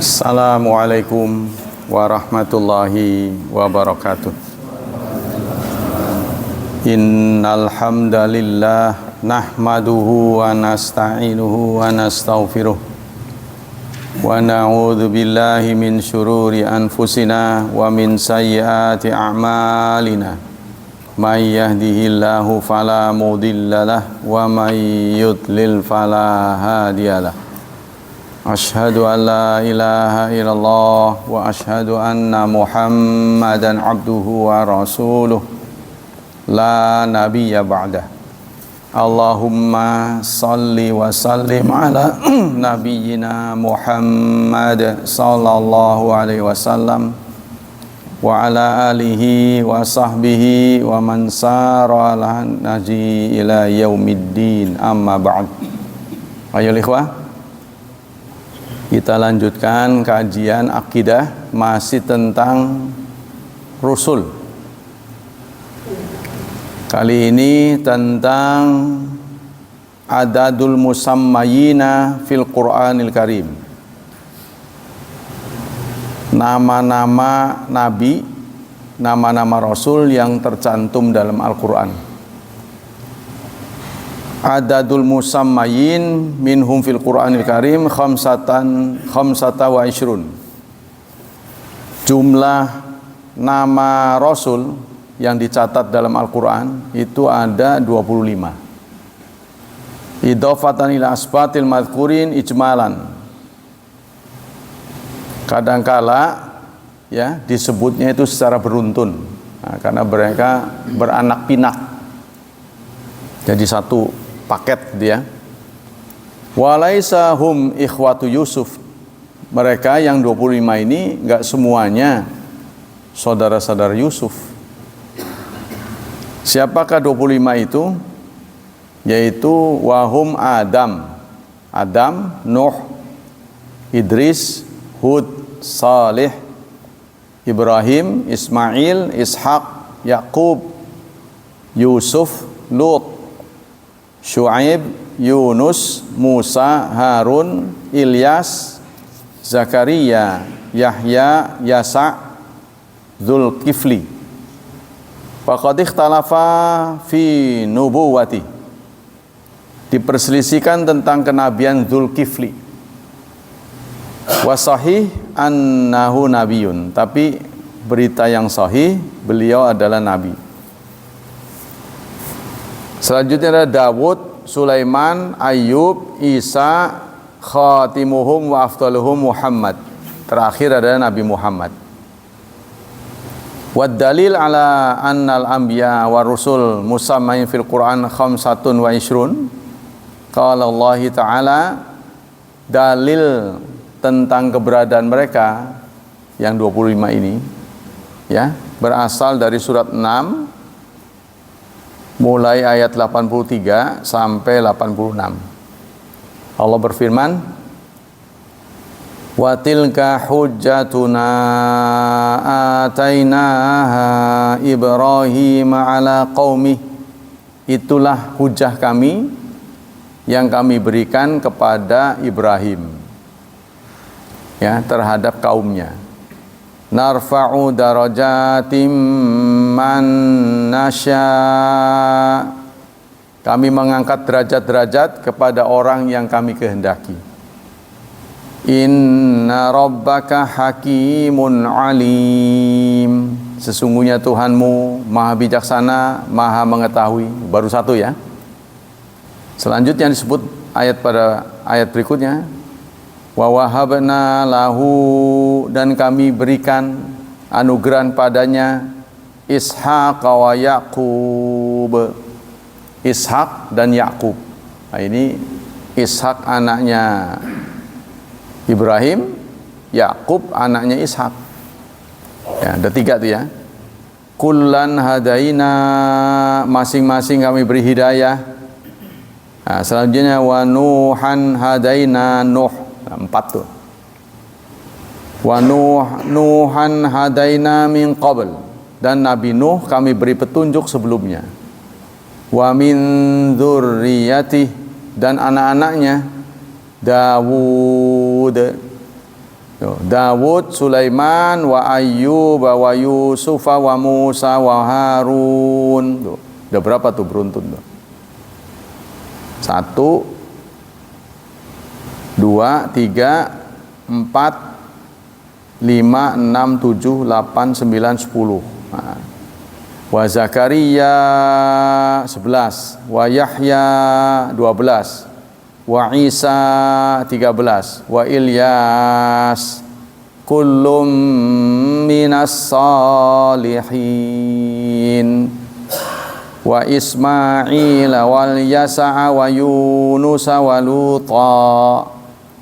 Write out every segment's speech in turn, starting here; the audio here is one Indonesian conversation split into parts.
Assalamualaikum warahmatullahi wabarakatuh. Innal hamdalillah nahmaduhu wa nasta'inuhu wa nastaghfiruh wa na'udzu billahi min syururi anfusina wa min sayyiati a'malina. May yahdihillahu fala mudhillalah wa may yudlil fala hadiyalah. Asyhadu an la ilaha illallah wa asyhadu anna Muhammadan abduhu wa rasuluh la nabiyya ba'dah. Allahumma salli wa sallim ala nabiyyina Muhammad sallallahu alaihi wasallam wa ala alihi wa sahbihi wa man sara ala naji ila yaumiddin, amma ba'd. Ayo ikhwah, kita lanjutkan kajian akidah masih tentang Rusul. Kali ini tentang adadul musammayina fil Qur'anil Karim. Nama-nama nabi, nama-nama rasul yang tercantum dalam Al-Qur'an. Adadul musammayin minhum fil Qur'anil Karim khamsata wa ishrun. Jumlah nama rasul yang dicatat dalam Al-Qur'an itu ada 25. Idhofatan ila asbatil madhkurin ijmalan. Kadangkala ya disebutnya itu secara beruntun. Nah, karena mereka beranak pinak. Jadi satu paket dia. Walaisa hum ikhwatu Yusuf. Mereka yang 25 ini enggak semuanya saudara-saudara Yusuf. Siapakah 25 itu? Yaitu wahum Adam, Nuh, Idris, Hud, Salih, Ibrahim, Ismail, Ishaq, Yaqub, Yusuf, Lut, Syuaib, Yunus, Musa, Harun, Ilyas, Zakaria, Yahya, Yasa, Zulkifli. Faqad ikhtalafa fi nubuwati. Diperselisihkan tentang kenabian Zulkifli. Wa sahih annahu nabiyun. Tapi berita yang sahih, beliau adalah nabi. Selanjutnya ada Dawud, Sulaiman, Ayub, Isa, khatimuhum wa afdaluhum Muhammad. Terakhir adalah Nabi Muhammad. Wa dalil ala annal anbiya wa rusul musammain fil Qur'an khamsatun wa ishrun. Qala Allah Ta'ala, dalil tentang keberadaan mereka yang 25 ini ya, berasal dari surat 6 mulai ayat 83 sampai 86. Allah berfirman, wa tilka hujjatuna atainaha Ibrahim ala qaumih. Itulah hujah kami yang kami berikan kepada Ibrahim ya, terhadap kaumnya. Narfa'u darajatim man nasya. Kami mengangkat derajat-derajat kepada orang yang kami kehendaki. Inna rabbaka hakimun alim. Sesungguhnya Tuhanmu maha bijaksana, maha mengetahui. Baru satu ya. Selanjutnya disebut pada ayat berikutnya. Wa wahabna lahu, dan kami berikan anugerah padanya Ishaq wa Yaqub. Ishaq dan Yaqub. Nah, ini Ishaq anaknya Ibrahim, Yaqub anaknya Ishaq. Ya, ada 3 tuh ya. Kullan hadaina, masing-masing kami beri hidayah. Nah, selanjutnya wa Nuhan hadaina, Nuh. Nah, 4 tuh. Wa Nuhan hadaina min qabl, dan Nabi Nuh kami beri petunjuk sebelumnya. Wa min dzurriyyati, dan anak-anaknya Dawud. Dawud, Sulaiman, wa Ayyub, wa Yusuf, wa Musa, wa Harun. Tuh, udah berapa tuh beruntun tuh? 1, 2, 3, 4, 5, 6, 7, 8, 9, 10. Nah. Wa Zakaria 11, wa Yahya 12, wa Isa 13, wa Ilyas kullum minas salihin, wa Ismail wal Yasa wa Yunus wa Luta.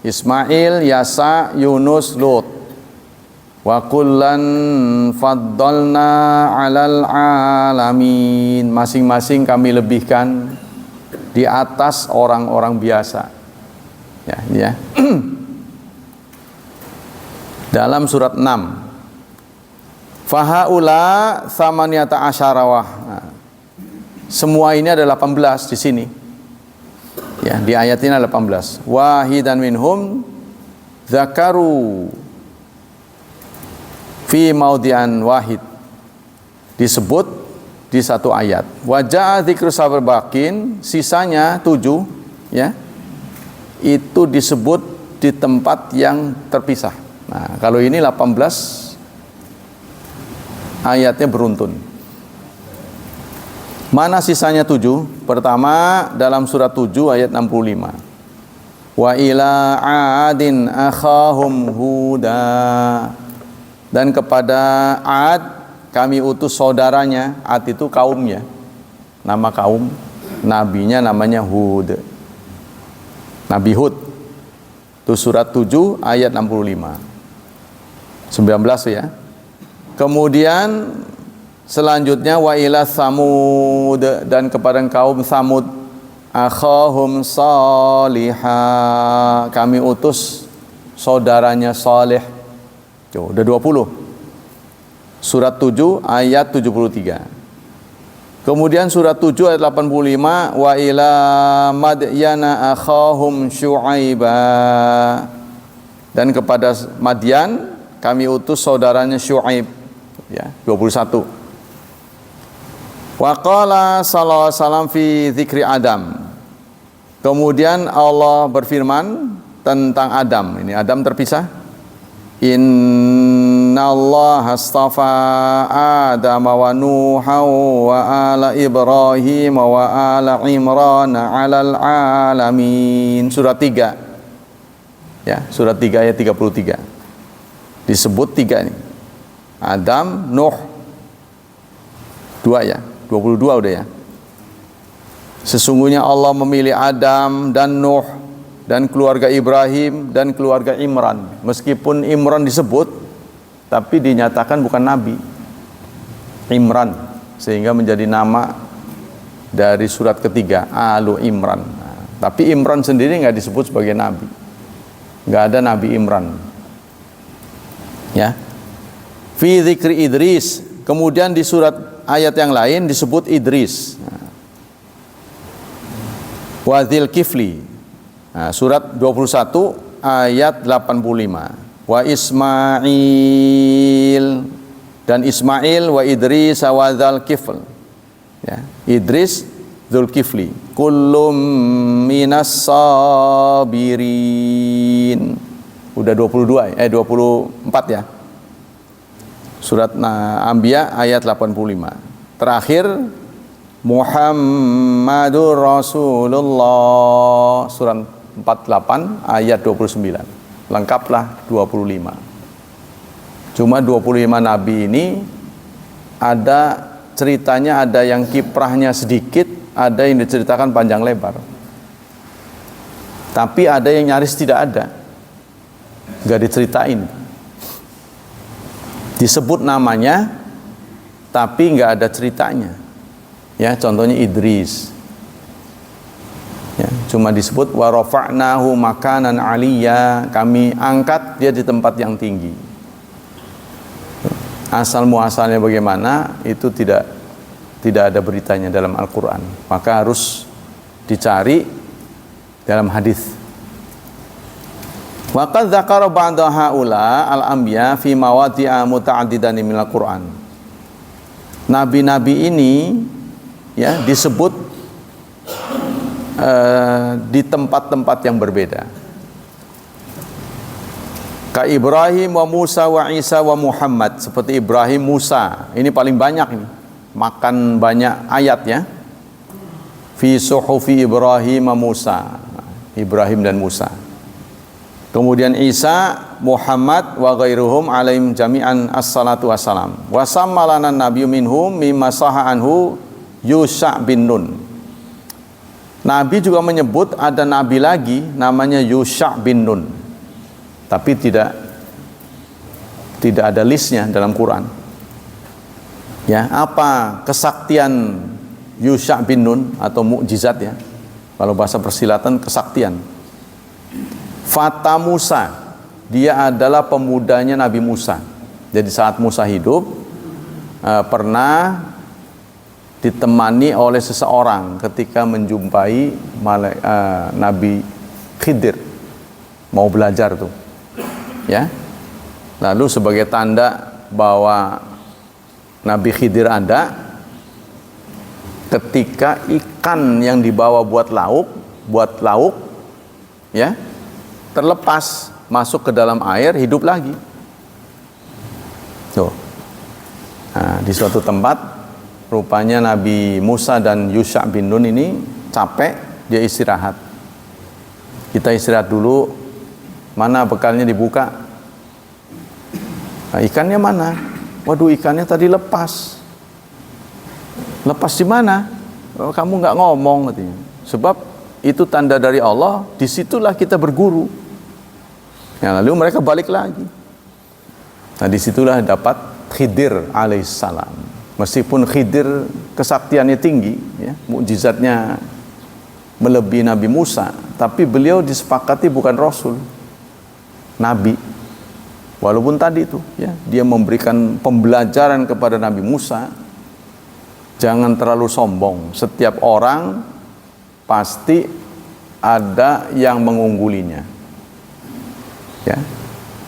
Ismail, Yasa, Yunus, Lut. Wa kullan faddalna 'alal alamin. Masing-masing kami lebihkan di atas orang-orang biasa. Ya, ini ya. Dalam surat 6. Fahaula tsamaniyata asyarawah. Nah, semua ini ada 18 di sini. Ya, di ayat ini ada 18. Wahidan minhum dzakaru fi maudhi'an wahid, disebut di satu ayat. Wajah dzikru sabr bakin, sisanya 7 ya, itu disebut di tempat yang terpisah. Nah, kalau ini 18 ayatnya beruntun. Mana sisanya 7? Pertama dalam surat 7 ayat 65. Wa ila adin akhahum huda. Dan kepada Ad kami utus saudaranya. Ad itu kaumnya, nama kaum, nabinya namanya Hud, Nabi Hud. Itu surat 7 ayat 65 19 ya. Kemudian selanjutnya wa ila Samud, dan kepada kaum Samud akhahum salihah, kami utus saudaranya Saleh. Udah 20. Surat 7 ayat 73. Kemudian surat 7 ayat 85, wa ila madyana akhahum syu'aiba, dan kepada Madian kami utus saudaranya Syu'aib. Ya, 21. Wa qala sallallahu alaihi wasallam fi dzikri Adam. Kemudian Allah berfirman tentang Adam. Ini Adam terpisah. Innallaha astafa Adam wa Nuha wa ala Ibrahim wa ala Imran 'alal alamin. Surat 3. Ya, surat 3 ayat 33. Disebut 3 ini. Adam, Nuh. 2 ya. 22 udah ya. Sesungguhnya Allah memilih Adam dan Nuh dan keluarga Ibrahim dan keluarga Imran. Meskipun Imran disebut, tapi dinyatakan bukan nabi. Imran, sehingga menjadi nama dari surat ketiga, Alu Imran. Nah, tapi Imran sendiri nggak disebut sebagai nabi. Nggak ada Nabi Imran. Ya. Fi dzikri Idris. Kemudian di surat ayat yang lain disebut Idris. Wa dzil kifli. Nah, surat 21 ayat 85. Wa Ismail, dan Ismail, wa Idris wa dzal kifl. Ya, Idris, Dzulkifli. Kullum minas sabirin. Udah 24 ya. Surat Anbiya ayat 85. Terakhir Muhammadur Rasulullah, surat 48 ayat 29. Lengkaplah 25. Cuma 25 nabi ini ada ceritanya, ada yang kiprahnya sedikit, ada yang diceritakan panjang lebar. Tapi ada yang nyaris tidak ada, gak diceritain. Disebut namanya tapi gak ada ceritanya. Ya, contohnya Idris. Ya, cuma disebut wa rafa'nahu makanan aliyya, kami angkat dia di tempat yang tinggi. Asal muasalnya bagaimana itu tidak ada beritanya dalam Al-Qur'an. Maka harus dicari dalam hadis. Wa qad dzakara ba'da haula al-anbiya fi mawadi'a muta'addidan minal Qur'an. Nabi-nabi ini ya disebut di tempat-tempat yang berbeda. Ka Ibrahim wa Musa wa Isa wa Muhammad, seperti Ibrahim, Musa. Ini paling banyak ini. Makan banyak ayat ya. Fi suhufi Ibrahim wa Musa. Ibrahim dan Musa. Kemudian Isa, Muhammad wa ghairuhum alaihim jami'an assalatu wassalam. Wa sammalana nabiyyu minhum mimma saha anhu Yusha bin Nun. Nabi juga menyebut ada nabi lagi namanya Yusha bin Nun. Tapi tidak ada listnya dalam Quran. Ya, apa kesaktian Yusha bin Nun atau mukjizat ya? Kalau bahasa persilatan kesaktian. Fata Musa, dia adalah pemudanya Nabi Musa. Jadi saat Musa hidup pernah ditemani oleh seseorang ketika menjumpai Nabi Khidir mau belajar tuh, ya. Lalu sebagai tanda bahwa Nabi Khidir ada, ketika ikan yang dibawa buat lauk, ya, terlepas masuk ke dalam air, hidup lagi. Tuh. Nah, di suatu tempat rupanya Nabi Musa dan Yusha bin Nun ini capek, dia istirahat. Kita istirahat dulu, mana bekalnya dibuka. Nah, ikannya mana? Waduh, ikannya tadi lepas. Lepas di mana? Oh, kamu nggak ngomong katanya. Sebab itu tanda dari Allah, disitulah kita berguru. Ya, lalu mereka balik lagi. Nah, disitulah dapat Khidir alaihissalam. Meskipun Khidir kesaktiannya tinggi, ya, mukjizatnya melebihi Nabi Musa, tapi beliau disepakati bukan Rasul, Nabi. Walaupun tadi itu, ya, dia memberikan pembelajaran kepada Nabi Musa, jangan terlalu sombong. Setiap orang pasti ada yang mengunggulinya. Ya.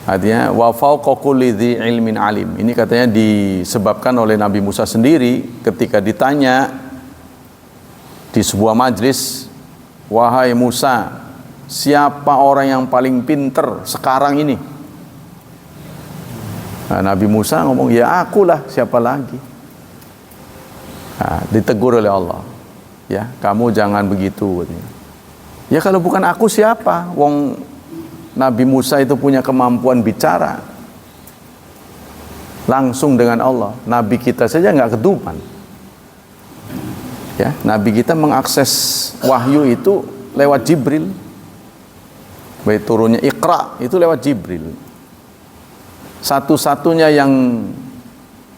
Artinya wa fawqa kulli dzi ilmin alim. Ini katanya disebabkan oleh Nabi Musa sendiri ketika ditanya di sebuah majlis, "Wahai Musa, siapa orang yang paling pinter sekarang ini?" Nah, Nabi Musa ngomong, "Ya akulah, siapa lagi?" Nah, ditegur oleh Allah. Ya, kamu jangan begitu. Ya kalau bukan aku siapa? Wong Nabi Musa itu punya kemampuan bicara langsung dengan Allah. Nabi kita saja nggak kedupan. Ya, Nabi kita mengakses wahyu itu lewat Jibril. Baik turunnya Iqra itu lewat Jibril. Satu-satunya yang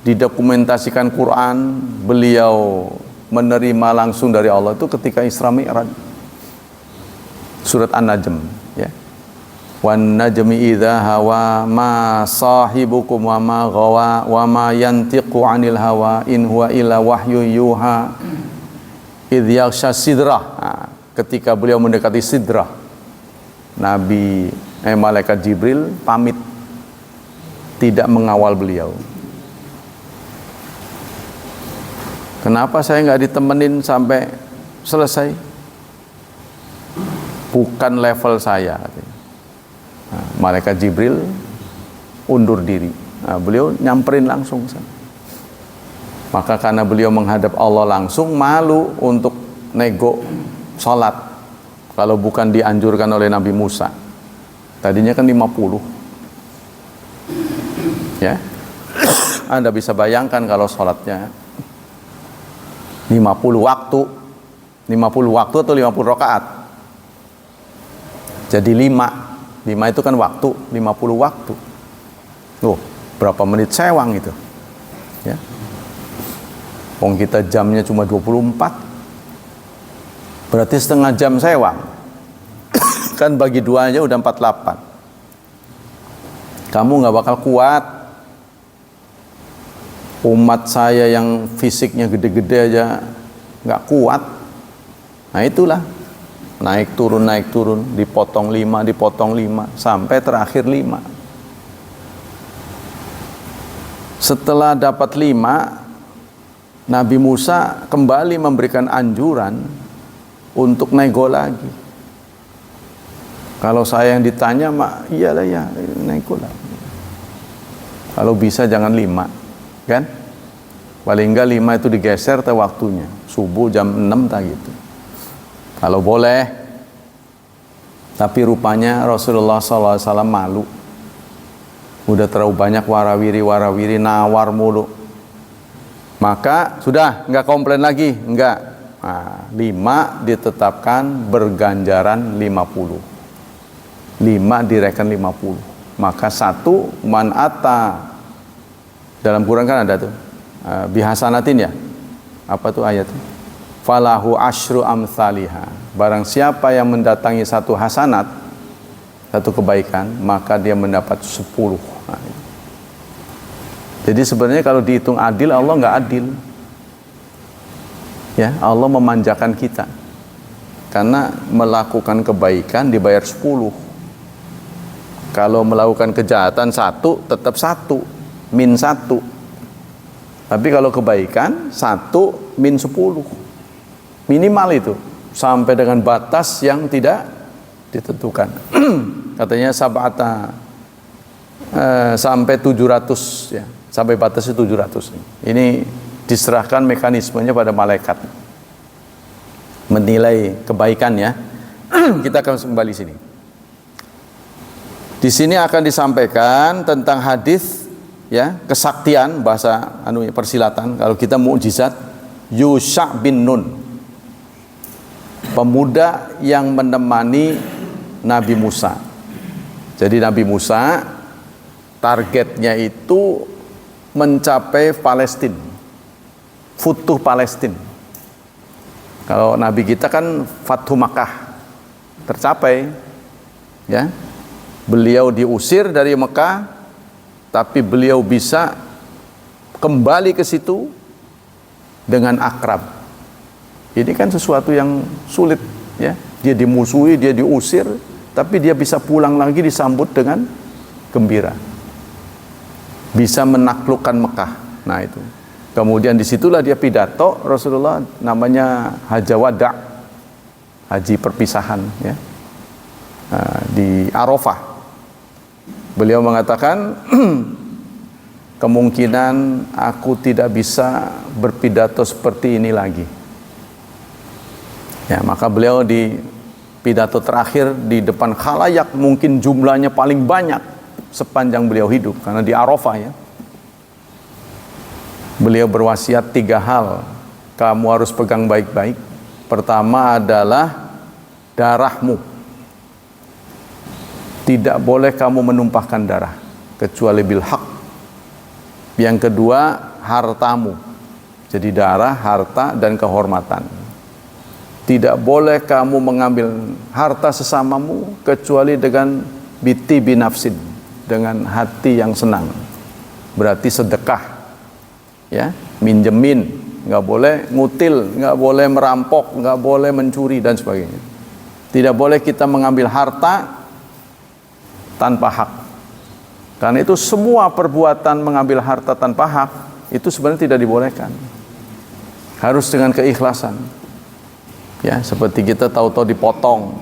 didokumentasikan Quran, beliau menerima langsung dari Allah itu ketika Isra Mi'raj. Surat An-Najm, ya. Wan najmi idza hawa ma sahibukum wa ma ghawa wa ma yantiqu 'anil hawa in huwa illa wahyu yuha idz yaghsha sidrah. Nah, ketika beliau mendekati sidrah, malaikat Jibril pamit tidak mengawal beliau. Kenapa saya nggak ditemenin sampai selesai? Bukan level saya, katanya. Nah, malaikat Jibril undur diri. Nah, beliau nyamperin langsung ke sana. Maka karena beliau menghadap Allah langsung, malu untuk nego sholat kalau bukan dianjurkan oleh Nabi Musa. Tadinya kan 50. Ya, Anda bisa bayangkan kalau sholatnya 50 waktu atau 50 rakaat. Jadi 5 itu kan waktu, 50 waktu. Berapa menit sewang itu? Ya. Wong kita jamnya cuma 24. Berarti setengah jam sewang. Kan bagi 2 aja udah 48. Kamu nggak bakal kuat. Umat saya yang fisiknya gede-gede aja nggak kuat. Nah itulah naik turun, dipotong 5, sampai terakhir 5. Setelah dapat 5, Nabi Musa kembali memberikan anjuran untuk nego lagi. Kalau saya yang ditanya, mak iyalah ya, nego lagi. Kalau bisa jangan 5, kan? Paling enggak 5 itu digeser ke waktunya, subuh jam 6 tak gitu. Kalau boleh. Tapi rupanya Rasulullah SAW malu. Udah terlalu banyak warawiri nawar mulu. Maka sudah enggak komplain lagi, enggak. Nah, 5 ditetapkan berganjaran 50. 5 direken 50. Maka 1 man ata. Dalam Quran kan ada tuh. Bihasanatin ya. Apa tuh ayat? Falahu asyru amthaliha. Barang siapa yang mendatangi 1 hasanat, 1 kebaikan, maka dia mendapat 10. Nah, jadi sebenarnya kalau dihitung adil, Allah nggak adil. Ya, Allah memanjakan kita. Karena melakukan kebaikan dibayar 10. Kalau melakukan kejahatan 1, tetap 1, min 1. Tapi kalau kebaikan 1 min 10. Minimal itu. Sampai dengan batas yang tidak ditentukan. Katanya sab'ata sampai 700 ya. Sampai batasnya 700. Ini diserahkan mekanismenya pada malaikat. Menilai kebaikan ya. Kita akan kembali sini. Di sini akan disampaikan tentang hadis ya, kesaktian bahasa persilatan. Kalau kita mukjizat, Yusha bin Nun, pemuda yang menemani Nabi Musa. Jadi Nabi Musa targetnya itu mencapai Palestina, Futuh Palestina. Kalau Nabi kita kan Fathu Makkah, tercapai ya. Beliau diusir dari Mekah, tapi beliau bisa kembali ke situ dengan akrab. Ini kan sesuatu yang sulit ya. Dia dimusuhi, dia diusir, tapi dia bisa pulang lagi disambut dengan gembira. Bisa menaklukkan Mekah. Nah itu. Kemudian disitulah dia pidato Rasulullah, namanya Hajjah Wada', haji perpisahan ya. Di Arafah. Beliau mengatakan kemungkinan aku tidak bisa berpidato seperti ini lagi. Ya, maka beliau di pidato terakhir di depan khalayak, mungkin jumlahnya paling banyak sepanjang beliau hidup, karena di Arafah ya. Beliau berwasiat 3 hal, kamu harus pegang baik-baik. Pertama adalah darahmu. Tidak boleh kamu menumpahkan darah kecuali bil haq. Yang kedua, hartamu. Jadi darah, harta, dan kehormatan. Tidak boleh kamu mengambil harta sesamamu kecuali dengan biti binafsin, dengan hati yang senang. Berarti sedekah, ya, minjemin, nggak boleh ngutil, nggak boleh merampok, nggak boleh mencuri dan sebagainya. Tidak boleh kita mengambil harta tanpa hak. Karena itu semua perbuatan mengambil harta tanpa hak itu sebenarnya tidak dibolehkan. Harus dengan keikhlasan. Ya, seperti kita tahu-tahu dipotong.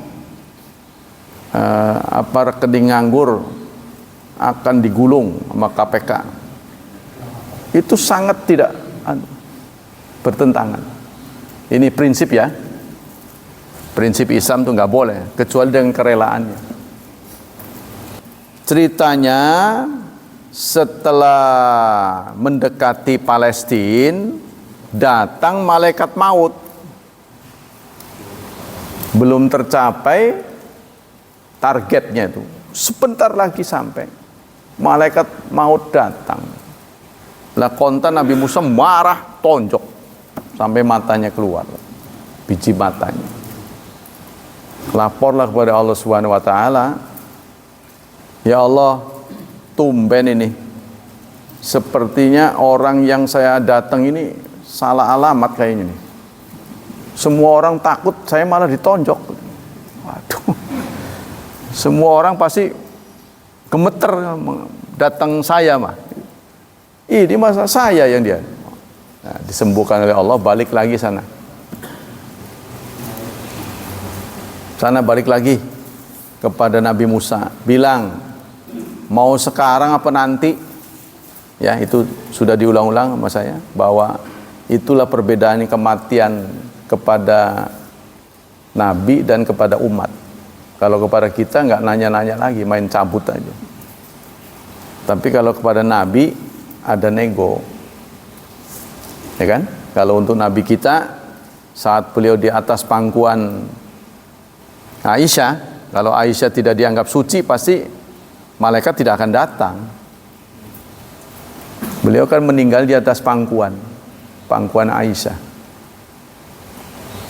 Rekening nganggur akan digulung sama KPK. Itu sangat tidak bertentangan. Ini prinsip ya. Prinsip Islam itu nggak boleh kecuali dengan kerelaannya. Ceritanya setelah mendekati Palestina, datang malaikat maut. Belum tercapai targetnya itu. Sebentar lagi sampai. Malaikat maut datang. Lah kontan Nabi Musa marah, tonjok sampai matanya keluar. Biji matanya. Laporlah kepada Allah Subhanahu wa taala. Ya Allah, tumben ini. Sepertinya orang yang saya datang ini salah alamat kayaknya nih. Semua orang takut, saya malah ditonjok. Waduh. Semua orang pasti gemeter datang saya mah. Ini masa saya yang dia. Nah, disembuhkan oleh Allah, balik lagi sana. Sana balik lagi kepada Nabi Musa, bilang, mau sekarang apa nanti? Ya, itu sudah diulang-ulang sama saya, bahwa itulah perbedaan kematian kepada Nabi dan kepada umat. Kalau kepada kita nggak nanya-nanya lagi, main cabut aja. Tapi kalau kepada Nabi ada nego, ya kan? Kalau untuk Nabi kita, saat beliau di atas pangkuan Aisyah, kalau Aisyah tidak dianggap suci, pasti malaikat tidak akan datang. Beliau kan meninggal di atas pangkuan Aisyah.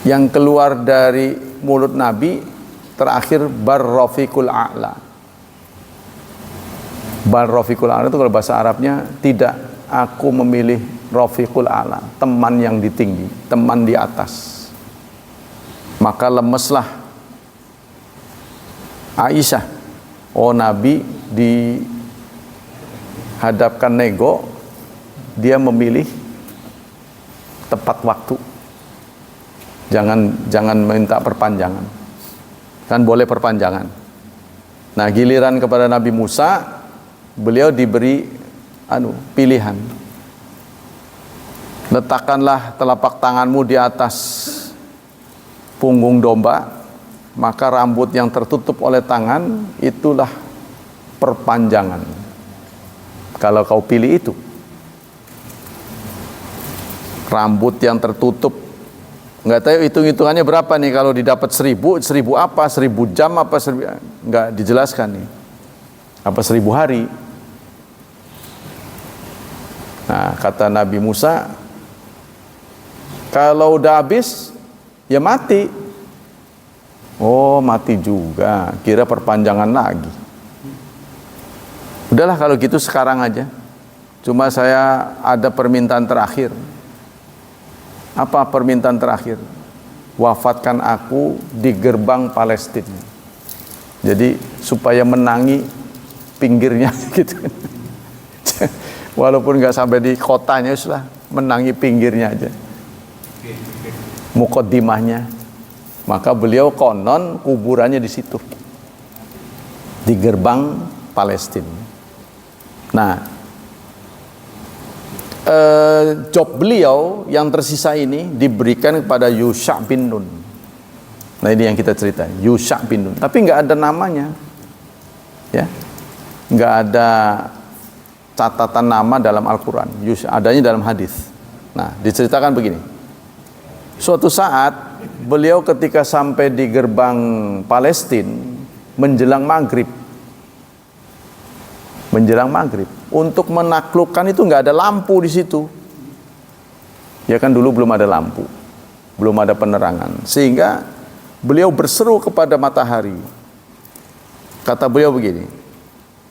Yang keluar dari mulut Nabi terakhir bar-rafiqul a'la. Bar-rafiqul a'la itu kalau bahasa Arabnya, tidak, aku memilih rafiqul a'la, teman yang tinggi, teman di atas. Maka lemeslah Aisyah. Oh, Nabi dihadapkan nego, dia memilih tepat waktu. Jangan minta perpanjangan. Kan boleh perpanjangan. Nah, giliran kepada Nabi Musa, beliau diberi pilihan. Letakkanlah telapak tanganmu di atas punggung domba, maka rambut yang tertutup oleh tangan itulah perpanjangan. Kalau kau pilih itu, rambut yang tertutup, nggak tahu hitung-hitungannya berapa nih, kalau didapat 1000 apa, 1000 jam apa, nggak dijelaskan nih, apa 1000 hari. Nah, kata Nabi Musa, kalau udah habis ya mati. Oh, mati juga, kira perpanjangan lagi. Udahlah kalau gitu sekarang aja. Cuma saya ada permintaan terakhir. Apa permintaan terakhir? Wafatkan aku di gerbang Palestina. Jadi supaya menangi pinggirnya gitu. Walaupun nggak sampai di kotanya, sudah menangi pinggirnya aja. Mukaddimahnya. Maka beliau konon kuburannya di situ, di gerbang Palestina. Nah, job beliau yang tersisa ini diberikan kepada Yusha bin Nun. Nah, ini yang kita cerita, Yusha bin Nun. Tapi nggak ada namanya, ya, nggak ada catatan nama dalam Al-Quran. Adanya dalam hadis. Nah, diceritakan begini. Suatu saat beliau ketika sampai di gerbang Palestina menjelang maghrib, untuk menaklukkan itu nggak ada lampu di situ. Ya kan, dulu belum ada lampu, belum ada penerangan, sehingga beliau berseru kepada matahari. Kata beliau begini,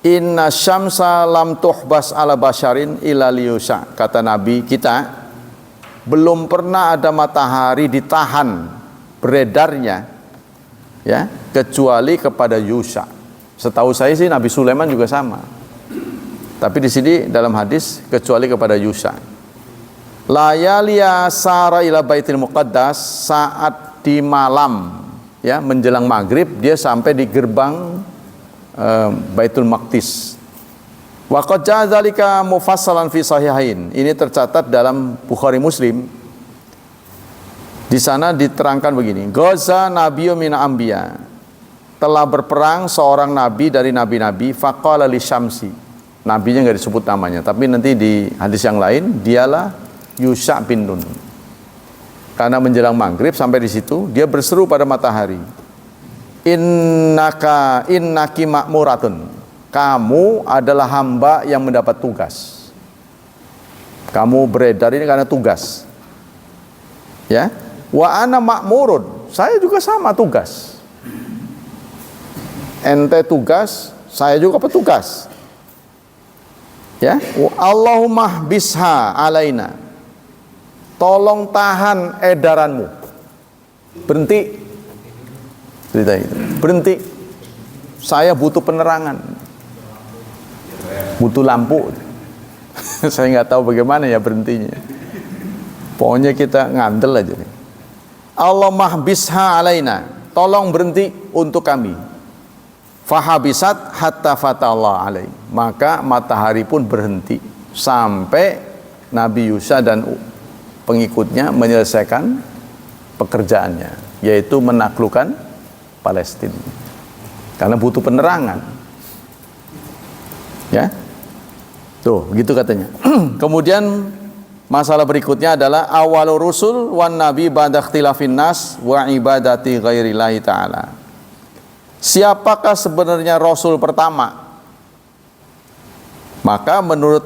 inna syamsa lam tuhbas ala basharin ila liyusha. Kata Nabi kita, belum pernah ada matahari ditahan beredarnya, ya, kecuali kepada Yusha. Setahu saya sih Nabi Sulaiman juga sama. Tapi di sini dalam hadis kecuali kepada Yusha. Layaliya sara ila baitil muqaddas, saat di malam, ya, menjelang maghrib dia sampai di gerbang Baitul Maqdis. Wa qad jaa dzalika mufassalan fi sahihain. Ini tercatat dalam Bukhari Muslim. Di sana diterangkan begini, Ghaza nabiyyun min anbiya. Telah berperang seorang nabi dari nabi-nabi, faqala li syamsi. Nabinya enggak disebut namanya, tapi nanti di hadis yang lain dialah Yusha bin Nun. Karena menjelang maghrib sampai di situ, dia berseru pada matahari, innaki ma'muratun. Kamu adalah hamba yang mendapat tugas. Kamu beredar ini karena tugas. Ya. Wa ana ma'murun. Saya juga sama tugas. Ente tugas, saya juga petugas. Ya. Allahumma bisha alaina. Tolong tahan edaranmu. Berhenti. cerita itu. Berhenti. Saya butuh penerangan. Butuh lampu. Saya nggak tahu bagaimana ya berhentinya. Pokoknya kita ngandel aja. Allah mahbisha alaina. Tolong berhenti untuk kami. Fahabisat hatta fatallah alaih. Maka matahari pun berhenti sampai Nabi Yusa dan pengikutnya menyelesaikan pekerjaannya, yaitu menaklukkan Palestina. Karena butuh penerangan. Ya. Tuh, begitu katanya. Kemudian masalah berikutnya adalah awalur rusul wan nabi ba'da ikhtilafin nas wa ibadati ghairillahi ta'ala. Siapakah sebenarnya rasul pertama? Maka menurut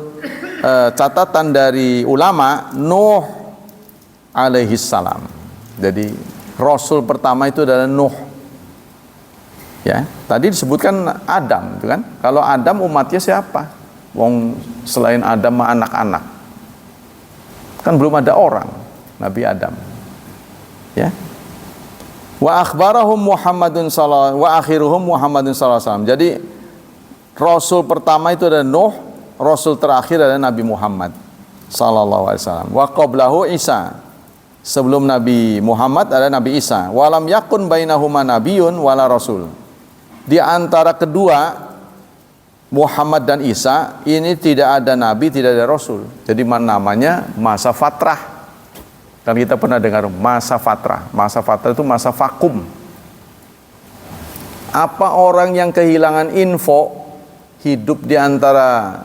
catatan dari ulama, Nuh alaihi salam. Jadi rasul pertama itu adalah Nuh. Ya, tadi disebutkan Adam, itu kan? Kalau Adam umatnya siapa? Wong selain Adam mah anak-anak. Kan belum ada orang, Nabi Adam. Ya. Wa akhbarahum Muhammadun sallallahu wa akhiruhum Muhammadun sallallahu alaihi wasallam. Jadi rasul pertama itu adalah Nuh, rasul terakhir adalah Nabi Muhammad sallallahu alaihi wasallam. Wa qablahu Isa. Sebelum Nabi Muhammad ada Nabi Isa. Walam yakun bainahuma nabiyyun wala rasul. Di antara kedua Muhammad dan Isa ini tidak ada nabi, tidak ada rasul. Jadi namanya masa fatrah. Kan kita pernah dengar masa fatrah. Masa fatrah itu masa vakum. Apa orang yang kehilangan info hidup di antara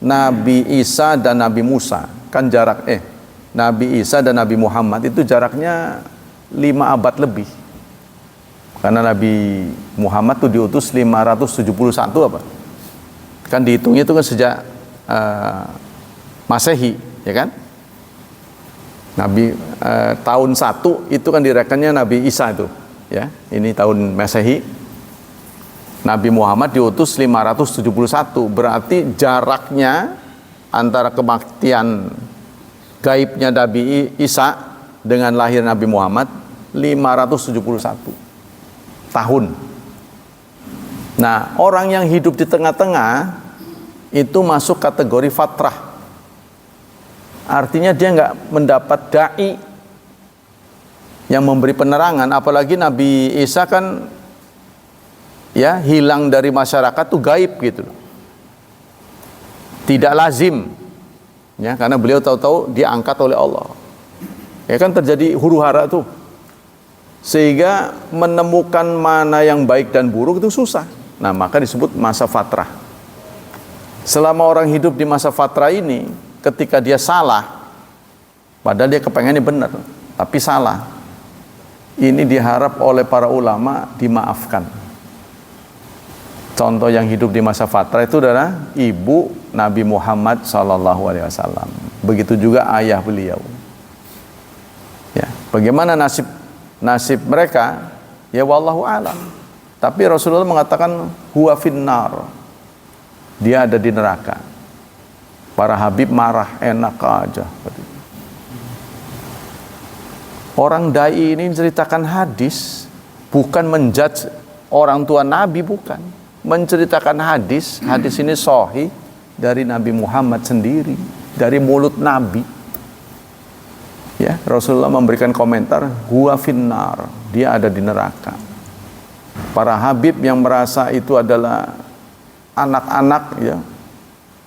Nabi Isa dan Nabi Musa? Kan jarak Nabi Isa dan Nabi Muhammad itu jaraknya 5 abad lebih. Karena Nabi Muhammad itu diutus 571 apa? Kan dihitungnya itu kan sejak Masehi, ya kan? Nabi tahun 1 itu kan direkannya Nabi Isa itu, ya. Ini tahun Masehi. Nabi Muhammad diutus 571, berarti jaraknya antara kematian gaibnya Nabi Isa dengan lahir Nabi Muhammad 571 tahun. Nah, orang yang hidup di tengah-tengah itu masuk kategori fatrah. Artinya dia nggak mendapat dai yang memberi penerangan. Apalagi Nabi Isa kan ya hilang dari masyarakat tuh gaib gitu. Tidak lazim. Ya, karena beliau tahu-tahu diangkat oleh Allah. Ya kan terjadi huru-hara tuh. Sehingga menemukan mana yang baik dan buruk itu susah. Nah, maka disebut masa fatrah. Selama orang hidup di masa fatrah ini, ketika dia salah, padahal dia kepengennya benar, tapi salah, ini diharap oleh para ulama dimaafkan. Contoh yang hidup di masa fatrah itu adalah ibu Nabi Muhammad SAW. Begitu juga ayah beliau. Ya, bagaimana nasib mereka? Ya wallahu alam. Tapi Rasulullah mengatakan huwa finnar. Dia ada di neraka. Para habib marah, enak aja. Orang dai ini menceritakan hadis, bukan menjudge orang tua Nabi, bukan. Menceritakan hadis. Hadis ini sahih dari Nabi Muhammad sendiri, dari mulut Nabi. Ya, Rasulullah memberikan komentar, huwa finnar, dia ada di neraka. Para habib yang merasa itu adalah anak-anak, ya,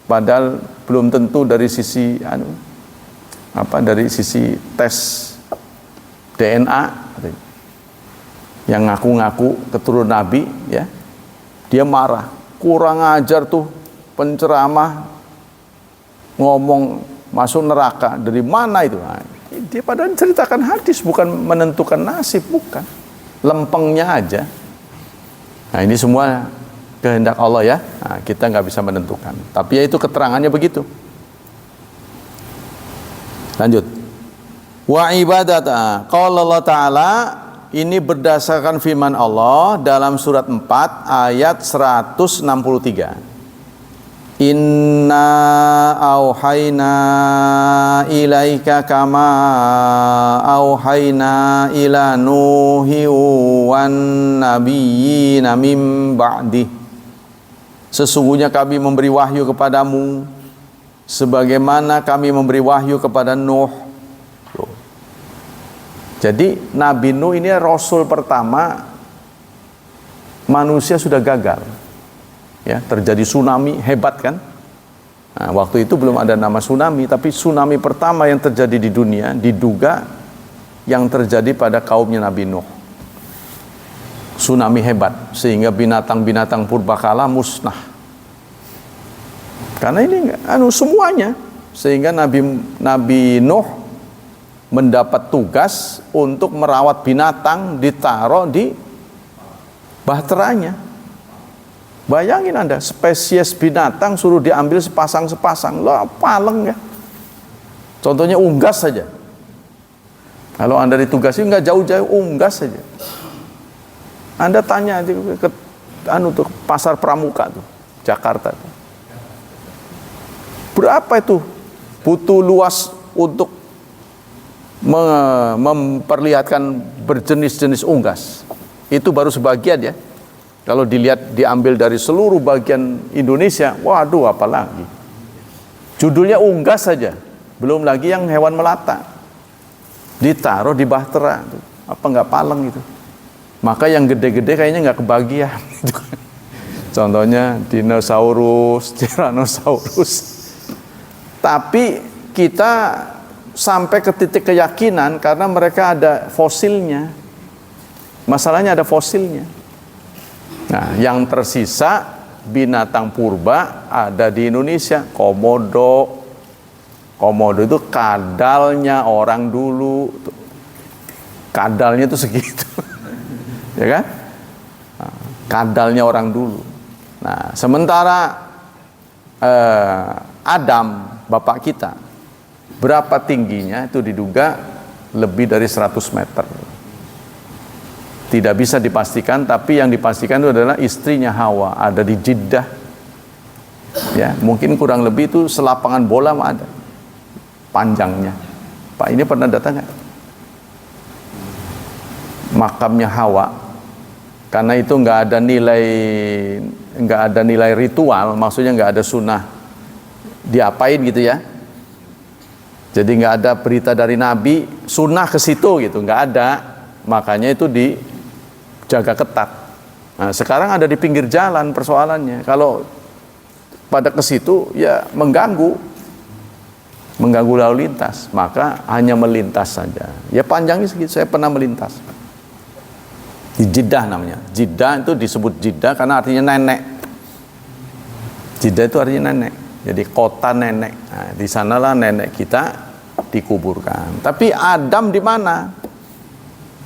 padahal belum tentu dari sisi dari sisi tes DNA yang ngaku-ngaku keturunan Nabi, ya, dia marah, kurang ajar tuh penceramah ngomong masuk neraka, dari mana itu? Nah, dia padahal ceritakan hadis, bukan menentukan nasib, bukan, lempengnya aja. Nah, ini semua kehendak Allah, ya. Nah, kita nggak bisa menentukan, tapi ya itu keterangannya begitu. Lanjut. Wa ibadata, qala Allah Ta'ala, ini berdasarkan firman Allah dalam surat 4 ayat 163. Inna auhayna ilaika kama auhayna ila Nuhi wan nabiyyina mim ba'di. Sesungguhnya kami memberi wahyu kepadamu sebagaimana kami memberi wahyu kepada Nuh. Jadi Nabi Nuh ini rasul pertama manusia sudah gagal. Ya, terjadi tsunami hebat kan? Nah, waktu itu belum ada nama tsunami, tapi tsunami pertama yang terjadi di dunia diduga yang terjadi pada kaumnya Nabi Nuh. Tsunami hebat sehingga binatang-binatang purbakala musnah. Karena ini semuanya, sehingga Nabi Nuh mendapat tugas untuk merawat binatang, ditaruh di bahteranya. Bayangin Anda, spesies binatang suruh diambil sepasang-sepasang, lah paleng ya. Contohnya unggas saja. Kalau Anda ditugasi nggak jauh-jauh, unggas saja. Anda tanya ke pasar Pramuka tuh, Jakarta tuh. Berapa itu butuh luas untuk memperlihatkan berjenis-jenis unggas? Itu baru sebagian ya. Kalau diambil dari seluruh bagian Indonesia, waduh apalagi. Judulnya unggas saja, belum lagi yang hewan melata. Ditaruh di bahtera, apa nggak paleng gitu. Maka yang gede-gede kayaknya nggak kebagian. Contohnya dinosaurus, tyrannosaurus. Tapi kita sampai ke titik keyakinan karena mereka ada fosilnya. Masalahnya ada fosilnya. Nah, yang tersisa binatang purba ada di Indonesia. Komodo itu kadalnya orang dulu. Kadalnya itu segitu. Ya kan? Nah, kadalnya orang dulu. Nah, sementara Adam, bapak kita, berapa tingginya itu diduga lebih dari 100 meter. Tidak bisa dipastikan, tapi yang dipastikan itu adalah istrinya Hawa ada di Jeddah. Ya, mungkin kurang lebih itu selapangan bola ada panjangnya. Pak, ini pernah datang nggak? Makamnya Hawa, karena itu nggak ada nilai ritual, maksudnya nggak ada sunnah diapain gitu ya. Jadi nggak ada berita dari Nabi sunnah ke situ gitu, nggak ada. Makanya itu dijaga ketat. Nah, sekarang ada di pinggir jalan persoalannya. Kalau pada ke situ ya mengganggu lalu lintas, maka hanya melintas saja. Ya panjangnya segitu. Saya pernah melintas di Jeddah namanya. Jeddah itu disebut Jeddah karena artinya nenek. Jeddah itu artinya nenek. Jadi kota nenek. Nah, di sanalah nenek kita dikuburkan. Tapi Adam di mana?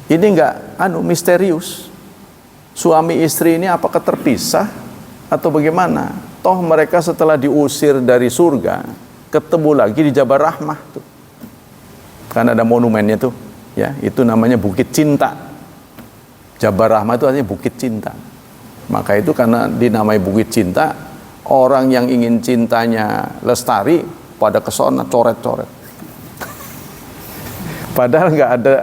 Ini enggak misterius. Suami istri ini apakah terpisah atau bagaimana? Toh mereka setelah diusir dari surga ketemu lagi di Jabal Rahmah tuh. Kan ada monumennya tuh, ya, itu namanya Bukit Cinta. Jabal Rahmah itu artinya Bukit Cinta. Maka itu karena dinamai Bukit Cinta, orang yang ingin cintanya lestari pada kesana coret-coret. Padahal nggak ada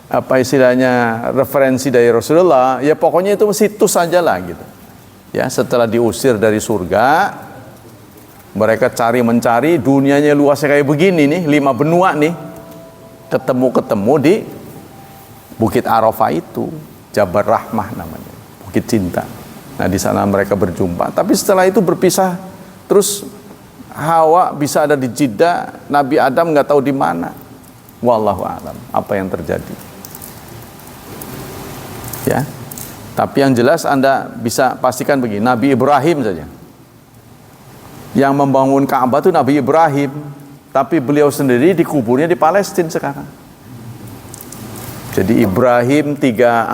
apa istilahnya referensi dari Rasulullah, ya pokoknya itu situs saja lah gitu. Ya, setelah diusir dari surga, mereka mencari dunianya luasnya kayak begini nih, 5 benua nih, ketemu di Bukit Arafah itu, Jabal Rahmah namanya, Bukit Cinta. Nah, di sana mereka berjumpa. Tapi setelah itu berpisah, terus Hawa bisa ada di Jeddah, Nabi Adam nggak tahu di mana. Wallahu a'lam apa yang terjadi. Ya, tapi yang jelas Anda bisa pastikan begini, Nabi Ibrahim saja yang membangun Ka'bah itu Nabi Ibrahim, tapi beliau sendiri dikuburnya di Palestina sekarang. Jadi Ibrahim tiga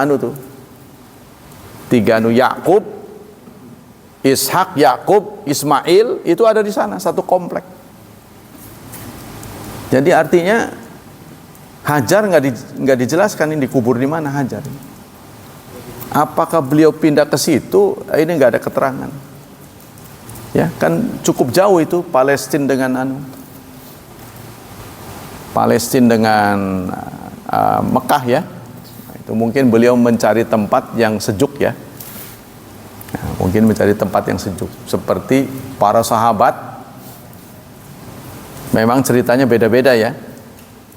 Yakub, Ishak, Yakub, Ismail itu ada di sana satu komplek. Jadi artinya Hajar nggak dijelaskan ini dikubur di mana Hajar. Apakah beliau pindah ke situ? Ini nggak ada keterangan. Ya, kan cukup jauh itu Palestina dengan Mekah ya. Itu mungkin beliau mencari tempat yang sejuk ya. Nah, mungkin mencari tempat yang sejuk. Seperti para sahabat, memang ceritanya beda-beda ya.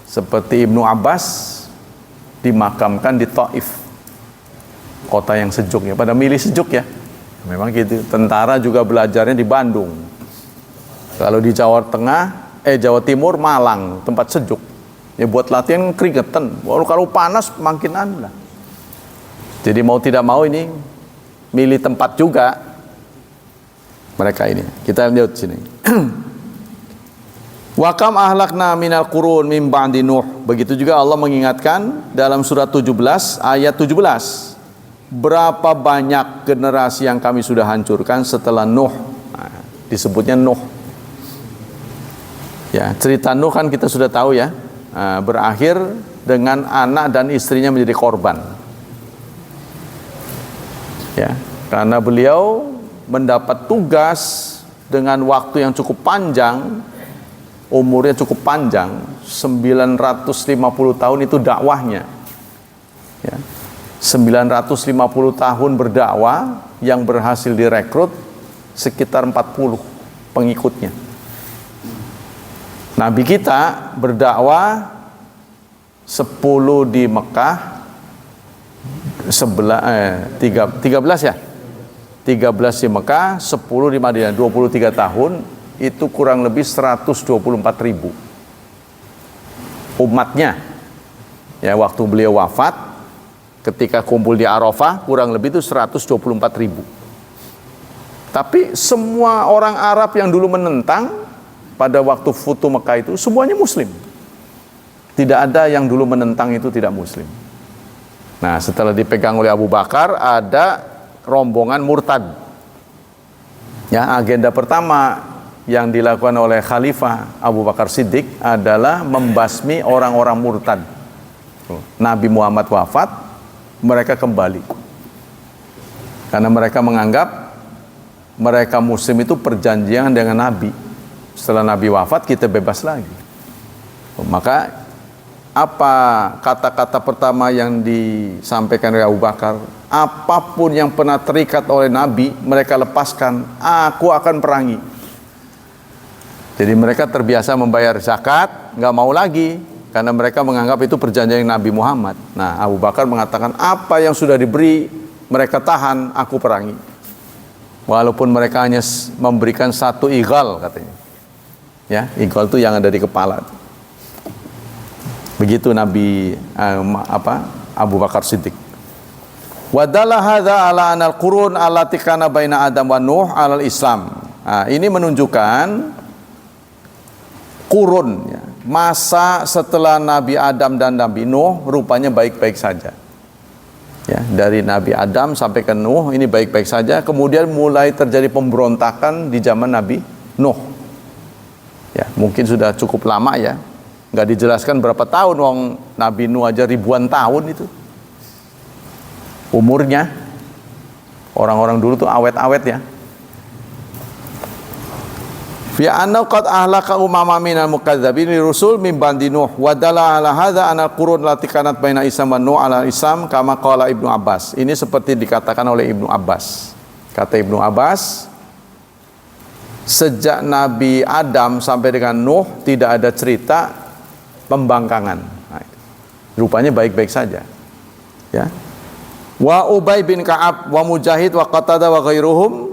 Seperti Ibnu Abbas dimakamkan di Taif, kota yang sejuk ya. Pada milih sejuk ya. Memang gitu. Tentara juga belajarnya di Bandung. Kalau di Jawa Timur, Malang, tempat sejuk. Ya buat latihan keringetan. Kalau panas makin lah. Jadi mau tidak mau ini milih tempat juga mereka ini. Kita lihat sini. Wa kam ahlakna minal qurun min ba'di Nuh. Begitu juga Allah mengingatkan dalam surat 17 ayat 17. Berapa banyak generasi yang kami sudah hancurkan setelah Nuh. Nah, disebutnya Nuh. Ya, cerita Nuh kan kita sudah tahu ya. Berakhir dengan anak dan istrinya menjadi korban. Ya, karena beliau mendapat tugas dengan waktu yang cukup panjang, umurnya cukup panjang, 950 tahun itu dakwahnya. Ya. 950 tahun berdakwah yang berhasil direkrut sekitar 40 pengikutnya. Nabi kita berdakwah 10 di Mekah, 13 ya. 13 di Mekah, 10 di Madinah, 23 tahun, itu kurang lebih 124.000 umatnya. Ya, waktu beliau wafat, ketika kumpul di Arafah kurang lebih itu 124.000. Tapi semua orang Arab yang dulu menentang pada waktu Futuh Mekah itu semuanya Muslim. Tidak ada yang dulu menentang itu tidak Muslim. Nah, setelah dipegang oleh Abu Bakar ada rombongan murtad. Ya, agenda pertama yang dilakukan oleh Khalifah Abu Bakar Siddiq adalah membasmi orang-orang murtad. Nabi Muhammad wafat, mereka kembali karena mereka menganggap mereka Muslim itu perjanjian dengan Nabi. Setelah Nabi wafat kita bebas lagi. Maka apa kata-kata pertama yang disampaikan oleh Abu Bakar? Apapun yang pernah terikat oleh Nabi mereka lepaskan, aku akan perangi. Jadi mereka terbiasa membayar zakat, nggak mau lagi karena mereka menganggap itu perjanjian Nabi Muhammad. Nah, Abu Bakar mengatakan apa yang sudah diberi mereka tahan, aku perangi. Walaupun mereka hanya memberikan satu igal katanya. Ya, igal itu yang ada di kepala. Begitu Nabi Abu Bakar Siddiq. Wadalla hadza ala anal qurun allati kana baina Adam wa Nuh alal Islam. Nah, ini menunjukkan kurun ya, masa setelah Nabi Adam dan Nabi Nuh rupanya baik-baik saja. Ya, dari Nabi Adam sampai ke Nuh ini baik-baik saja. Kemudian mulai terjadi pemberontakan di zaman Nabi Nuh. Ya, mungkin sudah cukup lama ya. Nggak dijelaskan berapa tahun, wong Nabi Nuh aja ribuan tahun itu umurnya. Orang-orang dulu tuh awet-awet ya. Fi anna qad ahlaka umama minal mukadzdzabin lirusul min bani Nuh wa dalla ala hadza anal qurun lati kanat baina Isam wa Nuh ala Isam kama qala Ibnu Abbas. Ini seperti dikatakan oleh Ibnu Abbas. Kata Ibnu Abbas, sejak Nabi Adam sampai dengan Nuh tidak ada cerita pembangkangan. Nah, rupanya baik-baik saja. Ya. Wa Ubay bin Ka'ab wa Mujahid wa Qatadah wa ghairuhum,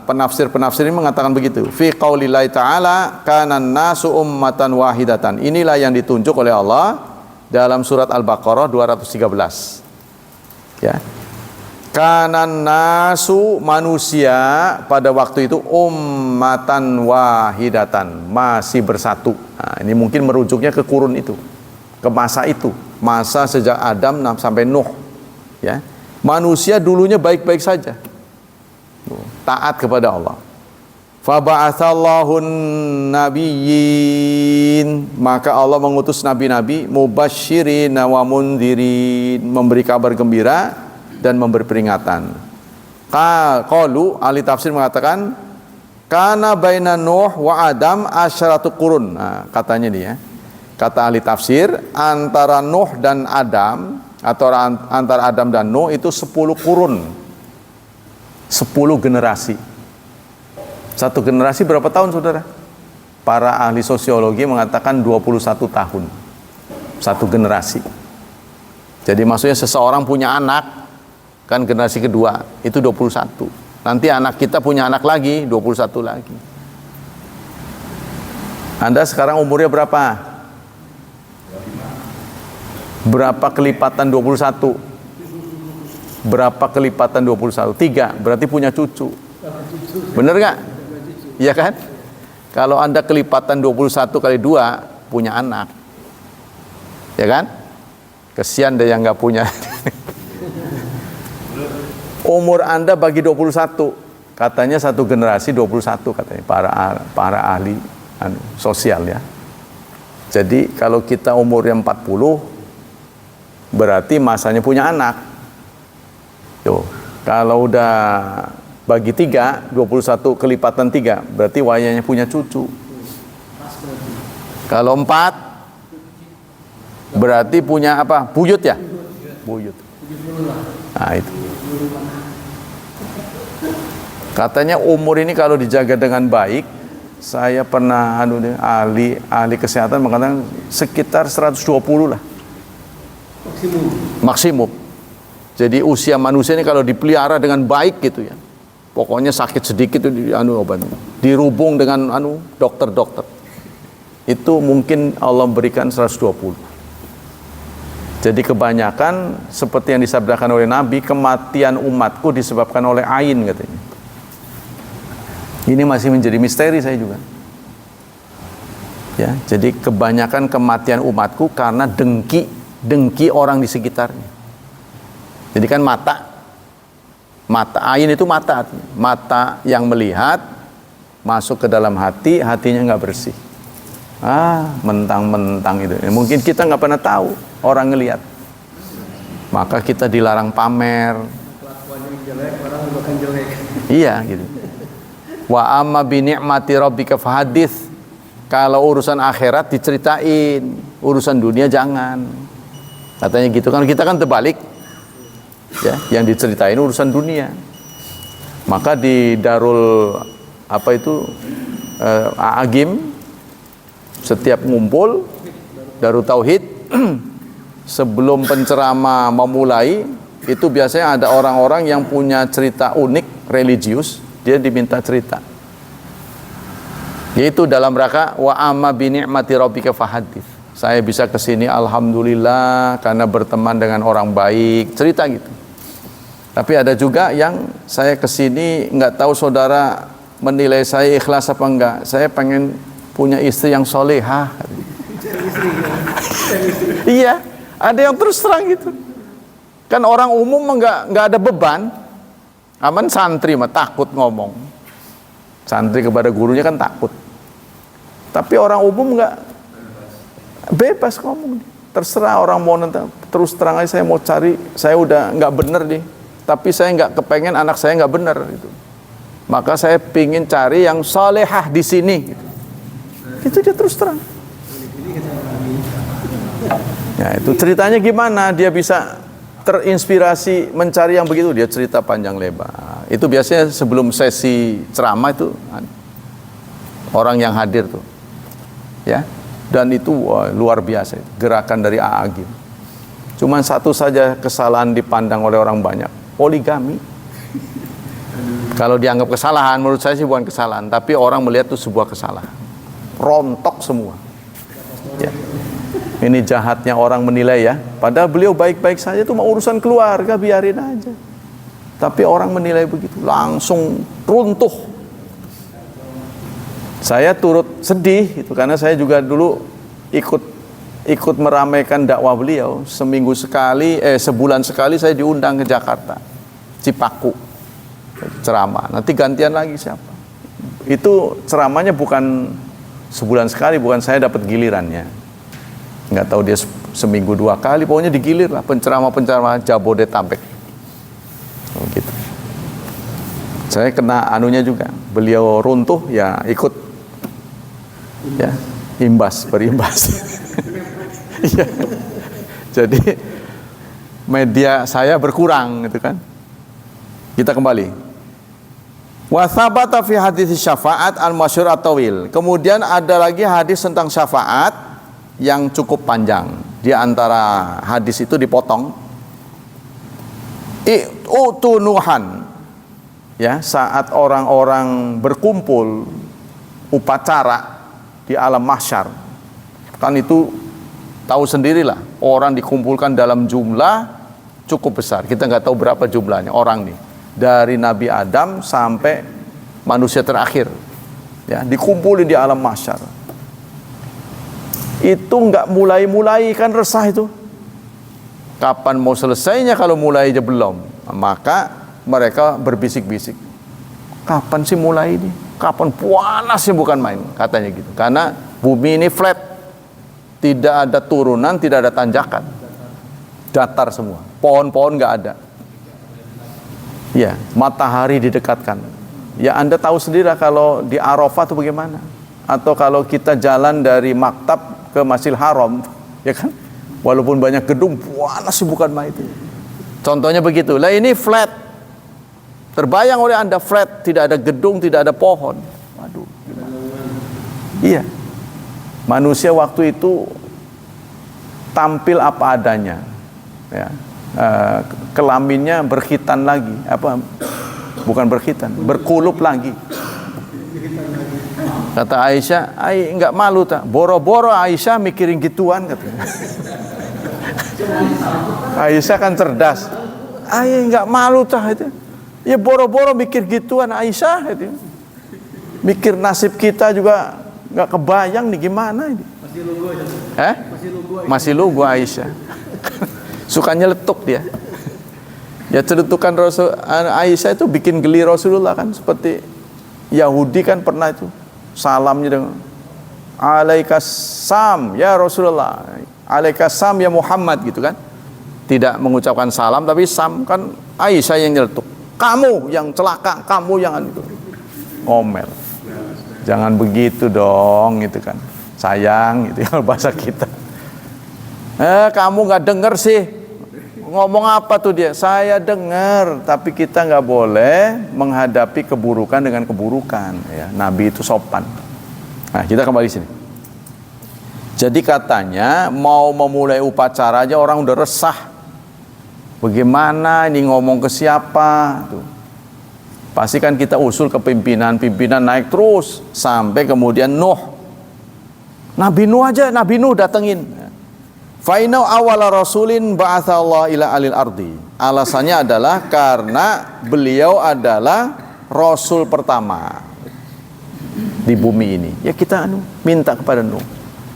penafsir-penafsir ini mengatakan begitu. Fi qaulillahi ta'ala kana nasu ummatan wahidatan. Inilah yang ditunjuk oleh Allah dalam surat Al-Baqarah 213. Ya. Kana nasu, manusia pada waktu itu ummatan wahidatan, masih bersatu. Nah, ini mungkin merujuknya ke kurun itu, ke masa itu, masa sejak Adam sampai Nuh. Ya, manusia dulunya baik-baik saja, taat kepada Allah. Faba'atsallahu nabiyyin, maka Allah mengutus nabi-nabi mubasysyirin wa mundzirin, memberi kabar gembira dan memberi peringatan. Qalu, ahli tafsir mengatakan Kana baina Nuh wa Adam asyaratu qurun. Nah, katanya dia, kata ahli tafsir, antara Nuh dan Adam atau antara Adam dan Nuh itu 10 kurun. 10 generasi. Satu generasi berapa tahun, Saudara? Para ahli sosiologi mengatakan 21 tahun. Satu generasi. Jadi maksudnya seseorang punya anak, kan generasi kedua, itu 21. Nanti anak kita punya anak lagi, 21 lagi. Anda sekarang umurnya berapa? Berapa kelipatan 21? Berapa kelipatan 21? 3, berarti punya cucu. Bener gak? Iya kan? Kalau Anda kelipatan 21 kali 2, punya anak. Ya kan? Kesian deh yang gak punya. Umur Anda bagi 21, katanya satu generasi 21 katanya para ahli sosial ya. Jadi kalau kita umurnya 40, berarti masanya punya anak. Tuh, kalau udah bagi 3, 21 kelipatan 3, berarti wayanya punya cucu. Kalau 4, berarti punya apa? Buyut ya? Buyut. Nah itu. Katanya umur ini kalau dijaga dengan baik, saya pernah ahli kesehatan mengatakan sekitar 120 lah. Maksimum. Jadi usia manusia ini kalau dipelihara dengan baik gitu ya. Pokoknya sakit sedikit itu obat. Dirubung dengan dokter-dokter. Itu mungkin Allah berikan 120. Jadi kebanyakan seperti yang disabdakan oleh Nabi, kematian umatku disebabkan oleh ain katanya. Ini masih menjadi misteri saya juga. Ya, jadi kebanyakan kematian umatku karena dengki orang di sekitarnya. Jadi kan mata ain itu mata, artinya mata yang melihat masuk ke dalam hati, hatinya nggak bersih. Mentang-mentang itu. Mungkin kita nggak pernah tahu orang ngelihat. Maka kita dilarang pamer. Kelakuannya jelek, orang bukan jelek. Iya gitu. Wa amma bi ni'mati rabbika fahadits. Kalau urusan akhirat diceritain, urusan dunia jangan. Katanya gitu kan, kita kan terbalik. Ya, yang diceritain urusan dunia. Maka di Darul A'agim setiap ngumpul Darul Tauhid sebelum penceramah memulai itu biasanya ada orang-orang yang punya cerita unik religius, dia diminta cerita. Yaitu dalam rangka wa amma bi ni'mati rabbika fahadits. Saya bisa kesini alhamdulillah karena berteman dengan orang baik, cerita gitu. Tapi ada juga yang saya kesini nggak tahu saudara menilai saya ikhlas apa enggak. Saya pengen punya istri yang solehah. Iya, ada yang terus terang gitu. Kan orang umum nggak ada beban. Aman santri mah takut ngomong. Santri kepada gurunya kan takut. Tapi orang umum nggak, bebas ngomong. Terserah orang mau nonton. Terus terang aja saya mau cari. Saya udah nggak bener nih. Tapi saya nggak kepengen anak saya nggak bener gitu. Maka saya pingin cari yang solehah di sini. Gitu. Itu dia terus terang. Ya itu ceritanya gimana dia bisa terinspirasi mencari yang begitu, dia cerita panjang lebar. Itu biasanya sebelum sesi ceramah itu orang yang hadir tuh, ya. Dan itu luar biasa gerakan dari A'agim. Cuman satu saja kesalahan dipandang oleh orang banyak, poligami. Kalau dianggap kesalahan, menurut saya sih bukan kesalahan, tapi orang melihat itu sebuah kesalahan. Rontok semua. Ya. Ini jahatnya orang menilai ya. Padahal beliau baik-baik saja, itu mau urusan keluarga biarin aja. Tapi orang menilai begitu, langsung runtuh. Saya turut sedih itu karena saya juga dulu ikut meramaikan dakwah beliau. Sebulan sekali saya diundang ke Jakarta, Cipaku, ceramah. Nanti gantian lagi siapa? Itu ceramahnya bukan sebulan sekali, bukan saya dapat gilirannya. Nggak tahu dia seminggu 2 kali, pokoknya digilir lah penceramah Jabodetabek. Oh, gitu. Saya kena anunya juga. Beliau runtuh ya ikut, ya berimbas. Iya. Jadi media saya berkurang gitu kan. Kita kembali. Wa thabata fi hadits syafaat al-masyhur at-tawil. Kemudian ada lagi hadis tentang syafaat yang cukup panjang. Di antara hadis itu dipotong. I'tu Nuhan. Ya, saat orang-orang berkumpul upacara di alam mahsyar. Kan itu tahu sendirilah, orang dikumpulkan dalam jumlah cukup besar. Kita nggak tahu berapa jumlahnya orang nih. Dari Nabi Adam sampai manusia terakhir. Ya, dikumpulin di alam mahsyar. Itu nggak mulai-mulai, kan resah itu. Kapan mau selesainya kalau mulai aja belum? Maka mereka berbisik-bisik. Kapan sih mulai ini? Kapan panasnya bukan main, katanya gitu. Karena bumi ini flat. Tidak ada turunan, tidak ada tanjakan. Datar semua. Pohon-pohon nggak ada. Ya, matahari didekatkan. Ya, Anda tahu sendiri lah kalau di Arafah itu bagaimana. Atau kalau kita jalan dari maktab ke Masjidil Haram, ya kan? Walaupun banyak gedung, panas sih bukan main itu. Contohnya begitu. Lah ini flat. Terbayang oleh Anda flat, tidak ada gedung, tidak ada pohon. Waduh, gimana? Iya. Manusia waktu itu tampil apa adanya. Ya. Kelaminnya berkhitan lagi, bukan berkhitan, berkulup lagi. Kata Aisyah, nggak malu tak? Boro-boro Aisyah mikirin gituan katanya. Aisyah kan cerdas. Nggak malu tak itu? Ya boro-boro mikir gituan Aisyah itu. Mikir nasib kita juga nggak kebayang nih gimana ini. Masih lugu Aisyah. Sukanya letuk dia. Ya celutukan Rasul Aisyah itu bikin geli Rasulullah kan, seperti Yahudi kan pernah itu salamnya dengan alaikassalam ya Rasulullah, alaikassalam ya Muhammad gitu kan. Tidak mengucapkan salam tapi sam, kan Aisyah yang nyeletuk. Kamu yang celaka, kamu yang itu. Ngomel. Jangan begitu dong gitu kan. Sayang gitu kalau bahasa kita. Kamu nggak denger sih. Ngomong apa tuh dia? Saya dengar, tapi kita nggak boleh menghadapi keburukan dengan keburukan. Ya, Nabi itu sopan. Nah, kita kembali sini. Jadi katanya mau memulai upacara aja orang udah resah. Bagaimana ini ngomong ke siapa? Tuh. Pasti kan kita usul ke pimpinan naik terus sampai kemudian Nuh. Nabi Nuh aja, Nabi Nuh datengin. Fainau awala rasulin ba'athallahu ila alil ardi. Alasannya adalah karena beliau adalah rasul pertama di bumi ini. Ya kita minta kepada Nuh.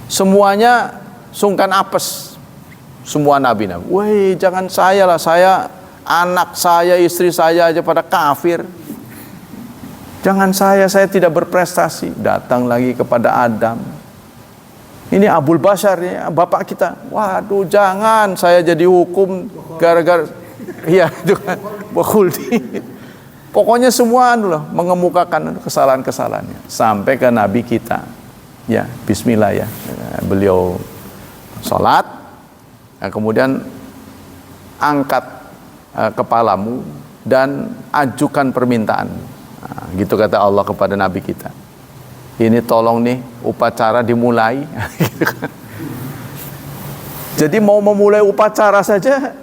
Semuanya sungkan apes. Semua nabi-nabi. Woi, jangan saya lah, saya anak saya, istri saya aja pada kafir. Jangan saya tidak berprestasi. Datang lagi kepada Adam. Ini Abul Bashar, ya, bapak kita. Waduh, jangan saya jadi hukum gara-gara iya itu kan Bakhuldi. Pokoknya semua mengemukakan kesalahan-kesalahannya sampai ke nabi kita. Ya, bismillah ya. Beliau salat, kemudian angkat kepalamu dan ajukan permintaan. Nah, gitu kata Allah kepada nabi kita. Ini tolong nih upacara dimulai. Jadi mau memulai upacara saja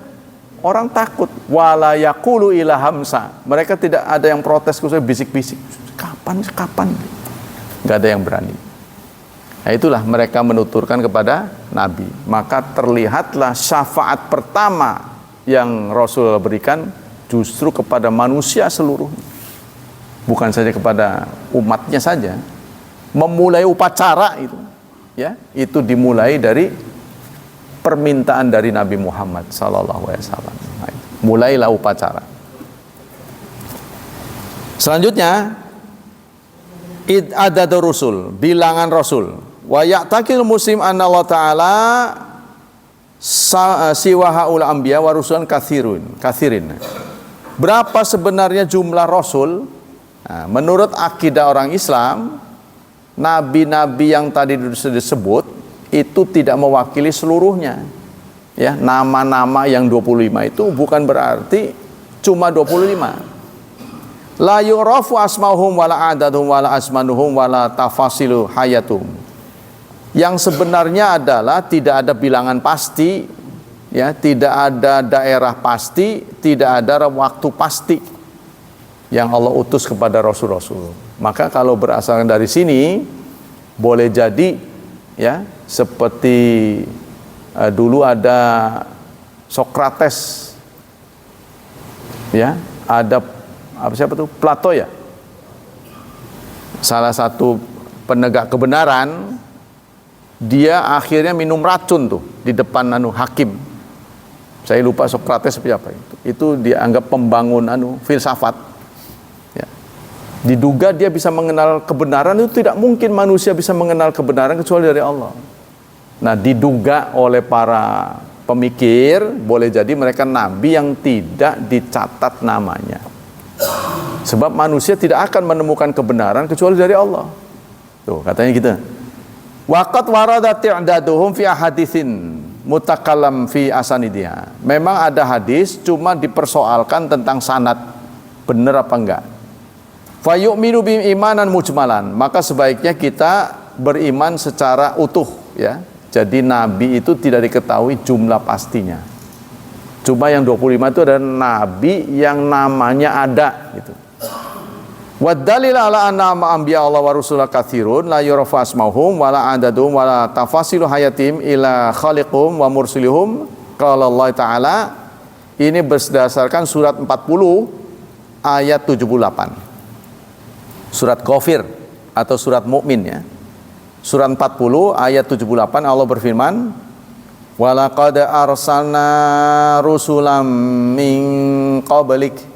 orang takut. Wala yaqulu ila hamsa. Mereka tidak ada yang protes, khususnya bisik-bisik. Kapan? Enggak ada yang berani. Nah, itulah mereka menuturkan kepada Nabi. Maka terlihatlah syafaat pertama yang Rasul berikan justru kepada manusia seluruhnya. Bukan saja kepada umatnya saja. Memulai upacara itu, ya, itu dimulai dari permintaan dari Nabi Muhammad sallallahu alaihi wasallam. Mulailah upacara. Selanjutnya, adadur rusul, bilangan rasul. Wa ya'taqil muslim anna Allah taala siwa haula anbiya wa rusulan kathirin. Berapa sebenarnya jumlah rasul Nah, menurut akidah orang Islam, nabi-nabi yang tadi disebut itu tidak mewakili seluruhnya. Ya, nama-nama yang 25 itu bukan berarti cuma 25. La yurafu asmauhum wala adaduhum wala asmanuhum wala tafasilu hayatum. Yang sebenarnya adalah tidak ada bilangan pasti, ya, tidak ada daerah pasti, tidak ada waktu pasti yang Allah utus kepada rasul-rasul. Maka kalau berasal dari sini boleh jadi, ya, seperti dulu ada Sokrates, ya, ada siapa tuh, Plato, ya, salah satu penegak kebenaran. Dia akhirnya minum racun tuh di depan hakim. Saya lupa Sokrates seperti apa itu. Itu dianggap pembangun filsafat. Ya. Diduga dia bisa mengenal kebenaran. Itu tidak mungkin manusia bisa mengenal kebenaran kecuali dari Allah. Nah, diduga oleh para pemikir, boleh jadi mereka nabi yang tidak dicatat namanya. Sebab manusia tidak akan menemukan kebenaran kecuali dari Allah. Tuh, katanya gitu. Waqat waradat i'daduhum fi ahaditsin mutakallam fi asanidiha. Memang ada hadis, cuma dipersoalkan tentang sanad, benar apa enggak. Fa yu'minu bi imanan mujmalan. Maka sebaiknya kita beriman secara utuh, ya. Jadi nabi itu tidak diketahui jumlah pastinya. Cuma yang 25 itu adalah nabi yang namanya ada gitu. Wa dalil ala anna anbiya Allah wa rusula katsirun la yurafa asmauhum wala adadum wala tafasilu hayatim ila khaliqum wa mursilihum. Qala Allah Ta'ala, ini berdasarkan surat 40 ayat 78. Surat Ghafir atau surat Mukmin, ya. Surat 40 ayat 78 Allah berfirman, walaqad arsalna rusulam min qablik.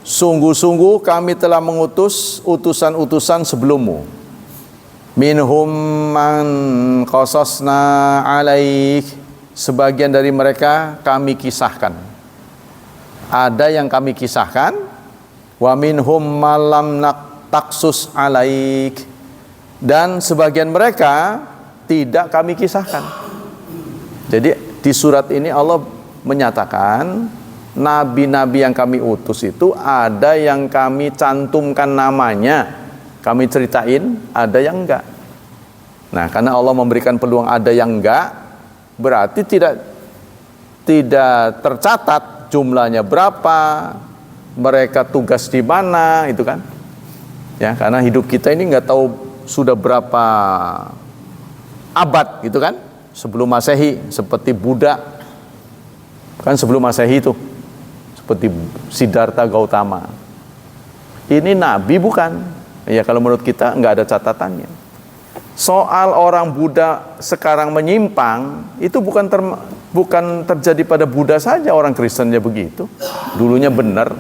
Sungguh-sungguh kami telah mengutus utusan-utusan sebelummu. Minhum man qasasna alaik. Sebagian dari mereka kami kisahkan. Ada yang kami kisahkan. Wa minhum malam taksus alaik. Dan sebagian mereka tidak kami kisahkan. Jadi di surat ini Allah menyatakan nabi-nabi yang kami utus itu ada yang kami cantumkan namanya, kami ceritain, ada yang enggak. Nah, karena Allah memberikan peluang ada yang enggak, berarti tidak tercatat jumlahnya berapa, mereka tugas di mana, itu kan. Ya, karena hidup kita ini enggak tahu sudah berapa abad gitu kan, sebelum Masehi, seperti Buddha kan sebelum Masehi itu, seperti Siddhartha Gautama. Ini nabi bukan? Ya, kalau menurut kita nggak ada catatannya. Soal orang Buddha sekarang menyimpang, itu bukan terjadi pada Buddha saja, orang Kristennya begitu. Dulunya benar,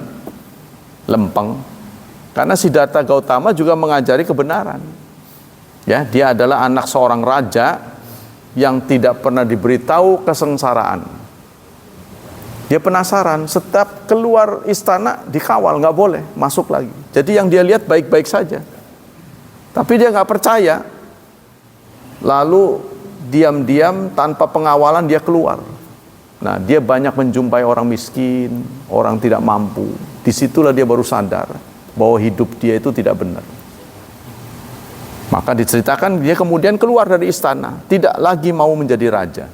lempeng. Karena Siddhartha Gautama juga mengajari kebenaran. Ya, dia adalah anak seorang raja yang tidak pernah diberitahu kesengsaraan. Dia penasaran, setiap keluar istana dikawal, nggak boleh masuk lagi. Jadi yang dia lihat baik-baik saja. Tapi dia nggak percaya. Lalu diam-diam tanpa pengawalan dia keluar. Nah, dia banyak menjumpai orang miskin, orang tidak mampu. Disitulah dia baru sadar bahwa hidup dia itu tidak benar. Maka diceritakan dia kemudian keluar dari istana, tidak lagi mau menjadi raja.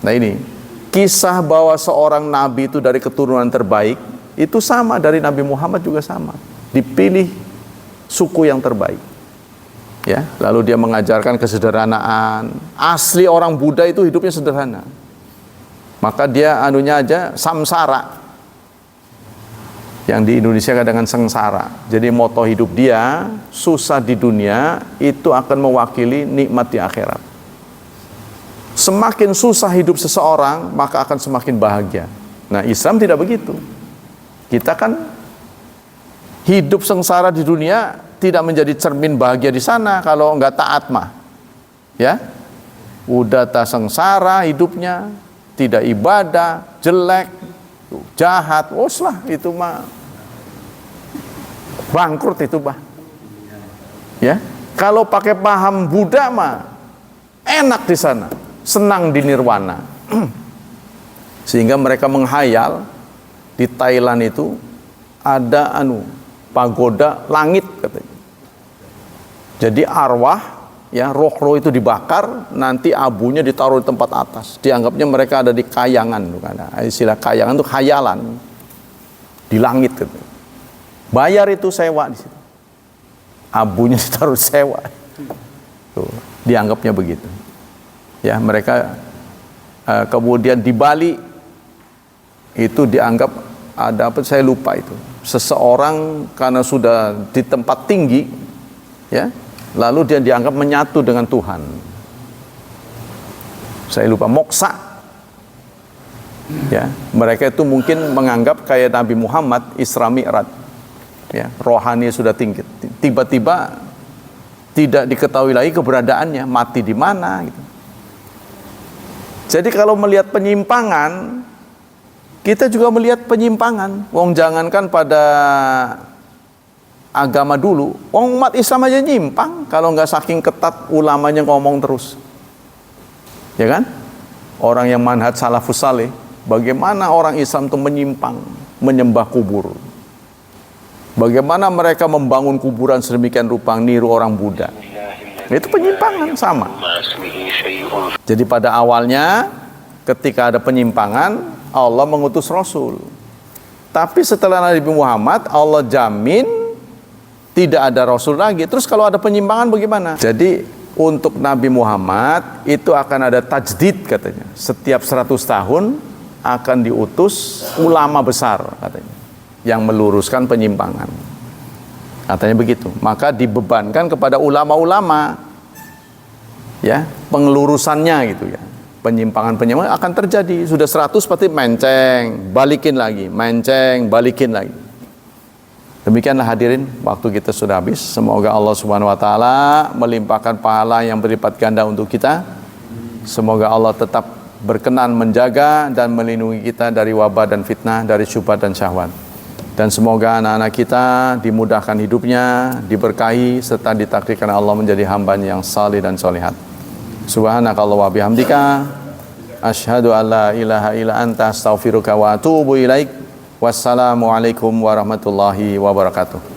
Nah, ini kisah bahwa seorang nabi itu dari keturunan terbaik, itu sama dari Nabi Muhammad juga sama. Dipilih suku yang terbaik. Ya, lalu dia mengajarkan kesederhanaan. Asli orang Buddha itu hidupnya sederhana. Maka dia anunya aja samsara. Yang di Indonesia kadang sengsara. Jadi moto hidup dia, susah di dunia itu akan mewakili nikmat di akhirat. Semakin susah hidup seseorang, maka akan semakin bahagia. Nah, Islam tidak begitu. Kita kan hidup sengsara di dunia tidak menjadi cermin bahagia di sana kalau enggak taat mah. Ya. Udah tak sengsara hidupnya, tidak ibadah, jelek, jahat, lah itu mah bangkrut itu bah. Ya, kalau pakai paham Buddha mah enak di sana, senang di nirwana. Sehingga mereka menghayal di Thailand itu ada pagoda langit katanya. Jadi arwah, ya roh-roh itu dibakar, nanti abunya ditaruh di tempat atas. Dianggapnya mereka ada di kayangan, bukan? Istilah kayangan itu khayalan di langit. Gitu. Bayar itu sewa di situ. Abunya ditaruh sewa. Tuh, dianggapnya begitu. Ya, mereka kemudian di Bali itu dianggap ada apa? Saya lupa itu. Seseorang karena sudah di tempat tinggi, ya. Lalu dia dianggap menyatu dengan Tuhan. Saya lupa, moksa. Ya, mereka itu mungkin menganggap kayak Nabi Muhammad Isra Mi'raj. Ya, rohani sudah tinggi. Tiba-tiba tidak diketahui lagi keberadaannya, mati di mana gitu. Jadi kalau melihat penyimpangan, kita juga melihat penyimpangan. Wong jangankan pada agama dulu, umat Islam aja nyimpang kalau nggak saking ketat ulamanya ngomong terus, ya kan? Orang yang manhaj salafus saleh, bagaimana orang Islam itu menyimpang, menyembah kubur, bagaimana mereka membangun kuburan sedemikian rupa niru orang Buddha, itu penyimpangan sama. Jadi pada awalnya ketika ada penyimpangan, Allah mengutus Rasul, tapi setelah Nabi Muhammad Allah jamin tidak ada Rasul lagi. Terus kalau ada penyimpangan bagaimana? Jadi untuk Nabi Muhammad itu akan ada tajdid katanya. Setiap 100 tahun akan diutus ulama besar katanya, yang meluruskan penyimpangan. Katanya begitu. Maka dibebankan kepada ulama-ulama, ya, pengelurusannya gitu ya. Penyimpangan-penyimpangan akan terjadi. Sudah 100 pasti menceng, balikin lagi, menceng, balikin lagi. Demikianlah hadirin, waktu kita sudah habis. Semoga Allah Subhanahu wa taala melimpahkan pahala yang berlipat ganda untuk kita. Semoga Allah tetap berkenan menjaga dan melindungi kita dari wabah dan fitnah, dari syubhat dan syahwat. Dan semoga anak-anak kita dimudahkan hidupnya, diberkahi serta ditakdirkan Allah menjadi hamba-Nya yang salih dan solihat. Subhanakallah wa bihamdika asyhadu an la ilaha illa anta astaghfiruka wa atubu ilaik. Wassalamualaikum warahmatullahi wabarakatuh.